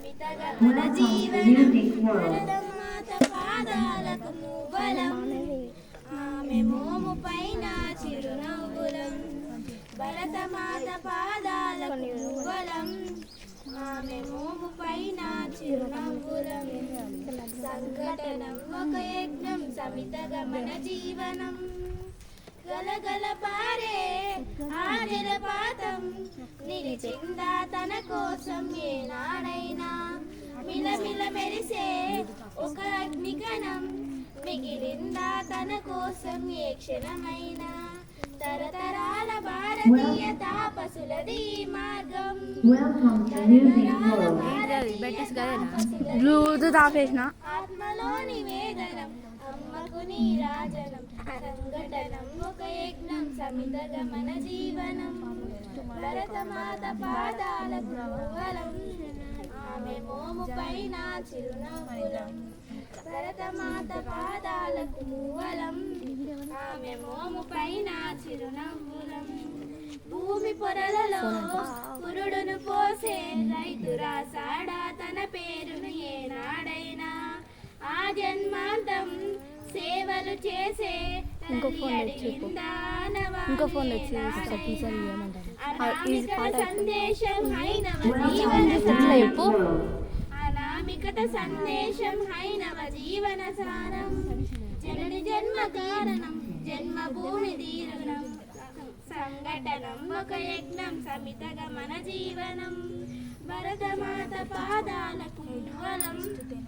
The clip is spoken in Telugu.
సమితగా మన జీవనం భరతమాత పాదాలకు మూవలం ఆమె మోము పైన చిరునవ్వులం భరతమాత పాదాలకు మూవలం ఆమె మోము పైన చిరునవ్వులం సంఘటనం ఒక యజ్ఞం సమితగా మన జీవనం గలగల పారే ఆ జలపాతం నిలిచిందా తన కోసం ఏనాడైనా మిలమిల మెరిసే ఒక అగ్నికణం మిగిలిందా తన కోసం ఏ క్షణమైనా తరతరాల భారతీయ తాపసులది మార్గం బ్లూటూత్ ఆపేసిన ఆత్మలోని వేదనం అమ్మకు నీరాజనం సంఘటనం ఒక యజ్ఞం సమితగా మన జీవనం భరతమాత పాదాలకు మూవలం ఆమె మోము పైన చిరునవ్వులం భరతమాత పాదాలకు మూవలం ఆమె మోము పైన చిరునవ్వులం భూమి పొరలలో పురుడును పోసే రైతు రాసాడా తన పేరును ఏనాడైనా ఆ జన్మాంతం సేవలు చేసే సందేశం అనామికత సందేశం హైనవ జీవన సారం జనని జన్మ కారణం జన్మభూమి దీరుణం సంఘటనం ఒక యజ్ఞం సమితగా మన జీవనం భరతమాత పాదాలకు మూవలం